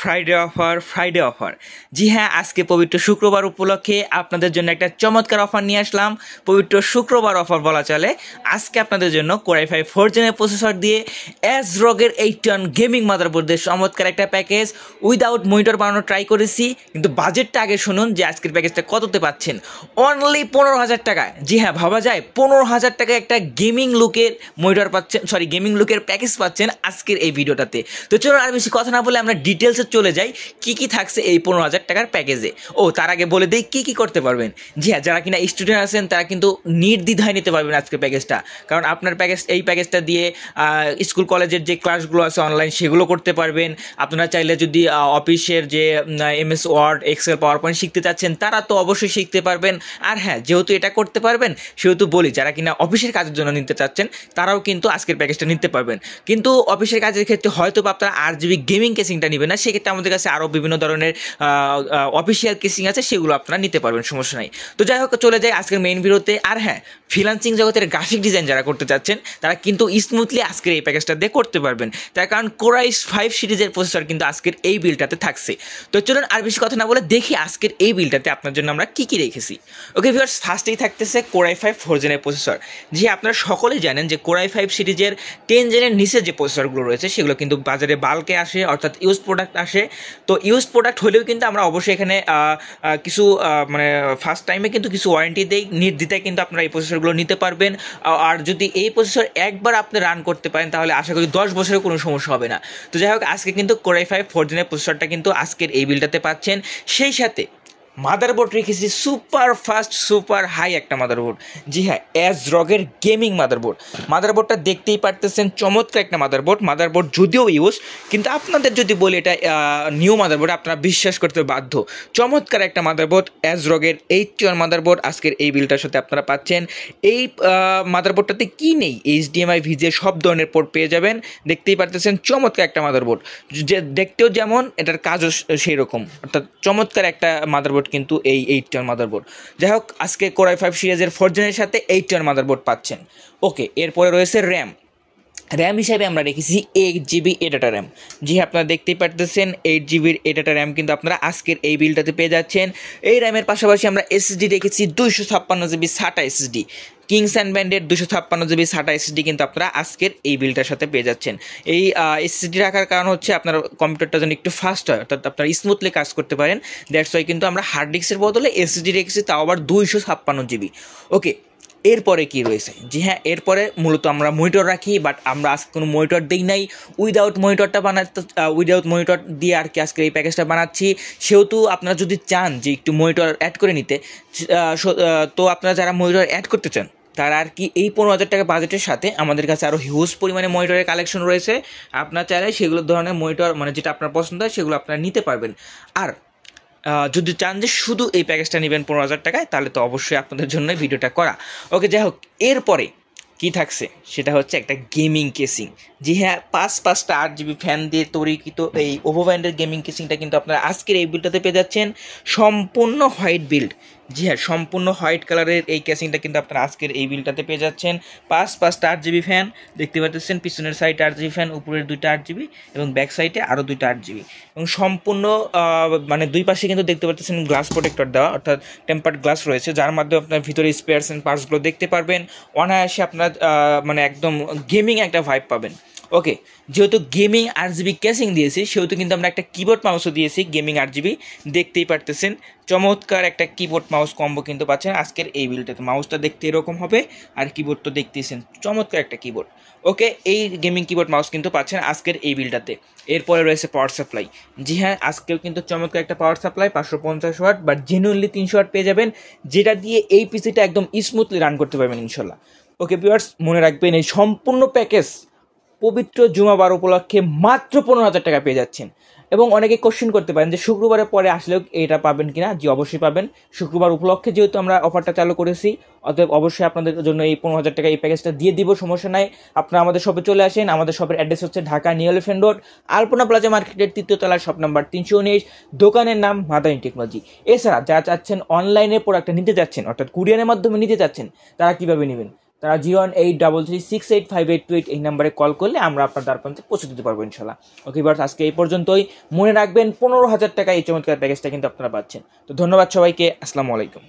Friday offer. জি হ্যাঁ, আজকে পবিত্র শুক্রবার উপলক্ষে আপনাদের জন্য একটা চমৎকার অফার নিয়ে আসলাম। পবিত্র শুক্রবার অফার বলা চলে। আজকে আপনাদের জন্য Core i5 4 জেনের প্রসেসর দিয়ে ASRock-এর 8-ton গেমিং মাদারবোর্ড দিয়ে চমৎকার একটা প্যাকেজ উইদাউট মনিটর বানানো ট্রাই করেছি, কিন্তু বাজেটটা আগে শুনুন যে আজকের প্যাকেজটা কততে পাচ্ছেন। অনলি 15,000 টাকায়। জি হ্যাঁ, ভাবা যায় 15,000 টাকায় একটা গেমিং লুকের মনিটর পাচ্ছেন, গেমিং লুকের প্যাকেজ পাচ্ছেন আজকের এই ভিডিওটাতে। তো চলো আর বেশি কথা না বলে আমরা ডিটেলসে চলে যাই কি কি থাকছে এই 15,000 টাকার প্যাকেজে। তার আগে বলে দিই কি কি করতে পারবেন। জি হ্যাঁ, যারা কিনা স্টুডেন্ট আছেন তারা কিন্তু নির্দ্বিধায় নিতে পারবেন আজকের প্যাকেজটা, কারণ আপনার এই প্যাকেজটা দিয়ে স্কুল কলেজের যে ক্লাসগুলো আছে অনলাইন সেগুলো করতে পারবেন। আপনারা চাইলে যদি অফিসের যে MS Word, Excel, PowerPoint শিখতে চাচ্ছেন তারা তো অবশ্যই শিখতে পারবেন। আর হ্যাঁ, যেহেতু এটা করতে পারবেন সেহেতু বলি যারা কিনা অফিসের কাজের জন্য নিতে চাচ্ছেন তারাও কিন্তু আজকের প্যাকেজটা নিতে পারবেন। কিন্তু অফিসের কাজের ক্ষেত্রে হয়তো আপনারা 8GB গেমিং কেসিংটা নেবেন না, সেক্ষেত্রে আমাদের কাছে আরও বিভিন্ন ধরনের অফিসিয়াল কেসিং আছে, সেগুলো আপনারা নিতে পারবেন, সমস্যা নাই। তো যাই হোক, চলে যায় আজকের মেইন ভিডিওতে। আর হ্যাঁ, ফ্রিল্যান্সিং জগতের গ্রাফিক ডিজাইন যারা করতে চাচ্ছেন তারা কিন্তু স্মুথলি আজকের এই প্যাকেজটা দিয়ে করতে পারবেন, তার কারণ Core i5 সিরিজের প্রসেসর কিন্তু আজকের এই বিলটাতে থাকছে। তো চলুন আর বেশি কথা না বলে দেখি আজকের এই বিলটাতে আপনার জন্য আমরা কী কী রেখেছি। ওকে ভিউয়ার্স, ফার্স্টেই থাকতেছে Core i5 4 জেনের প্রসেসর। যে আপনারা সকলেই জানেন যে Core i5 সিরিজের 10 জেনের নিচে যে প্রসেসরগুলো রয়েছে সেগুলো কিন্তু বাজারে বাল্কে আসে, অর্থাৎ ইউজ প্রোডাক্ট আসে। তো ইউজ প্রোডাক্ট হলেও কিন্তু আমরা অবশ্যই এখানে কিছু মানে ফার্স্ট টাইমে কিন্তু কিছু ওয়ারেন্টি দেই, নির্দ্বিধায় কিন্তু আপনারা এই প্রসেসরগুলো নিতে পারবেন। আর যদি এই প্রসেসর একবার আপনি রান করতে পারেন তাহলে আশা করি 10 বছরের কোনো সমস্যা হবে না। তো যাই হোক, আজকে কিন্তু Core i5 4 জেনের প্রসেসরটা কিন্তু আজকের এই বিলটাতে পাচ্ছেন। সেই সাথে মাদারবোর্ড রেখেছি সুপার ফাস্ট সুপার হাই একটা মাদারবোর্ড। জি হ্যাঁ, ASRock-এর গেমিং মাদারবোর্ডটা দেখতেই পারতেছেন, চমৎকার একটা মাদারবোর্ড যদিও ইউজ, কিন্তু আপনাদের যদি বলি এটা নিউ মাদারবোর্ড আপনারা বিশ্বাস করতে বাধ্য। চমৎকার একটা মাদারবোর্ড, ASRock-এর 8-ton মাদারবোর্ড আজকের এই বিলটার সাথে আপনারা পাচ্ছেন। এই মাদারবোর্ডটাতে কি নেই, HDMI VGA সব ধরনের পোর্ট পেয়ে যাবেন। দেখতেই পারতেছেন চমৎকার একটা মাদারবোর্ড, যে দেখতেও যেমন এটার কাজও সেই রকম, অর্থাৎ চমৎকার একটা মাদারবোর্ড কিন্তু এই 8-ton মাদারবোর্ড। যাই হোক, আজকে Core i5 সিরিজের 4 জেনের সাথে 8-ton মাদারবোর্ড পাচ্ছেন। ওকে, এরপরে রয়েছে র্যাম হিসাবে আমরা রেখেছি 8GB এডাটা র্যাম। জি আপনারা দেখতেই পারতেছেন 8GB এডাটা র্যাম কিন্তু আপনারা আজকের এই বিলটাতে পেয়ে যাচ্ছেন। এই র্যামের পাশাপাশি আমরা SSD রেখেছি 256GB SATA SSD, Kings and ব্যান্ডের 256GB SATA SSD কিন্তু আপনারা আজকের এই বিলটার সাথে পেয়ে যাচ্ছেন। এই SSD রাখার কারণ হচ্ছে আপনার কম্পিউটারটা যেন একটু ফাস্ট হয়, অর্থাৎ আপনারা স্মুথলি কাজ করতে পারেন। দ্যাটস ওয়াই কিন্তু আমরা হার্ড ডিস্কের বদলে SSD রেখেছি, তাও আবার 256GB। ওকে, এরপরে কি রয়েছে? জি হ্যাঁ, এরপরে মূলত আমরা মনিটর রাখি, বাট আমরা আজকে কোনো মনিটর দিই নাই, উইদাউট মনিটর দিয়ে আর কি আজকে এই প্যাকেজটা বানাচ্ছি। সেহেতু আপনারা যদি চান যে একটু মনিটর অ্যাড করে নিতে, তো আপনারা যারা মনিটর অ্যাড করতে চান তারা আর কি এই 15,000 টাকা বাজেটের সাথে আমাদের কাছে আরও হিউজ পরিমাণে মনিটরের কালেকশন রয়েছে। আপনারা চাইলে সেগুলো ধরনের মনিটর মানে যেটা আপনার পছন্দ হয় সেগুলো আপনারা নিতে পারবেন। আর যদি চান যে শুধু এই প্যাকেজটা নেবেন 15,000 টাকায়, তাহলে তো অবশ্যই আপনাদের জন্য ভিডিওটা করা। ওকে, যাই হোক, এরপরে কি থাকছে সেটা হচ্ছে একটা গেমিং কেসিং। জি হ্যাঁ, 5টা 8GB ফ্যান দিয়ে তৈরিকৃত এই ওভো ব্র্যান্ডের গেমিং কেসিংটা কিন্তু আপনারা আজকের এই বিলটাতে পেয়ে যাচ্ছেন। সম্পূর্ণ হোয়াইট বিল্ড। জি হ্যাঁ, সম্পূর্ণ হোয়াইট কালারের এই কেসিংটা কিন্তু আপনারা আজকের এই বিলটাতে পেয়ে যাচ্ছেন। 5টা 8GB ফ্যান দেখতে পাচ্ছেন, পিছনের সাইডে 8GB ফ্যান, উপরের 2টা 8GB এবং ব্যাক সাইডে আরও 2টা 8GB, এবং সম্পূর্ণ মানে দুই পাশে কিন্তু দেখতে পাচ্ছেন গ্লাস প্রোটেক্টর দেওয়া, অর্থাৎ টেম্পার্ড গ্লাস রয়েছে, যার মাধ্যমে আপনার ভিতরে স্পেয়ারস অ্যান্ড পার্টসগুলো দেখতে পারবেন। অনায়াসে আপনার মানে একদম গেমিং একটা ভাইব পাবেন। ওকে, যেহেতু গেমিং RGB কেসিং দিয়েছি সেহেতু কিন্তু আমরা একটা কিবোর্ড মাউসও দিয়েছি গেমিং RGB, দেখতেই পারতেছেন চমৎকার একটা কিবোর্ড মাউস কম্বো কিন্তু পাচ্ছেন আজকের এই বিলটাতে। মাউসটা দেখতে এরকম হবে আর কিবোর্ড তো দেখতেইছেন চমৎকার একটা কিবোর্ড। ওকে, এই গেমিং কিবোর্ড মাউস কিন্তু পাচ্ছেন আজকের এই বিলটাতে। এরপরে রয়েছে পাওয়ার সাপ্লাই। জি হ্যাঁ, আজকেও কিন্তু চমৎকার একটা power supply 550 watt, but genuinely 300 watt পেয়ে যাবেন, যেটা দিয়ে এই পিসিটা একদম স্মুথলি রান করতে পারবেন ইনশাল্লাহ। ওকে ভিউয়ার্স, মনে রাখবেন এই সম্পূর্ণ প্যাকেজ পবিত্র জুমাবার উপলক্ষে মাত্র 15,000 টাকা পেয়ে যাচ্ছেন। এবং অনেকে কোশ্চেন করতে পারেন যে শুক্রবারের পরে আসলেও এটা পাবেন কিনা। জি অবশ্যই পাবেন, শুক্রবার উপলক্ষে যেহেতু আমরা অফারটা চালু করেছি, অতএব অবশ্যই আপনাদের জন্য এই 15,000 টাকা এই প্যাকেজটা দিয়ে দিব, সমস্যা নাই। আপনারা আমাদের শপে চলে আসেন। আমাদের শপের অ্যাড্রেস হচ্ছে ঢাকা নিউ এলিফ্যান্ট রোড, আলপনা প্লাজা মার্কেটের 3য় তলার শপ নাম্বার 319, দোকানের নাম মাদারিন টেকনোলজি। এছাড়া যারা চাচ্ছেন অনলাইনে প্রোডাক্টটা নিতে যাচ্ছেন, অর্থাৎ কুরিয়ারের মাধ্যমে নিতে যাচ্ছেন, তারা কীভাবে নেবেন তারা 01833685828 এই নাম্বারে কল করলে আমরা আপনার দ্বার প্রান্তে পৌঁছে দিতে পারবো ইনশাল্লাহ। ওকে ভিউয়ার্স, আজকে এই পর্যন্তই। মনে রাখবেন 15,000 টাকা এই চমৎকার প্যাকেজটা কিন্তু আপনারা পাচ্ছেন। তো ধন্যবাদ সবাইকে, আসসালামু আলাইকুম।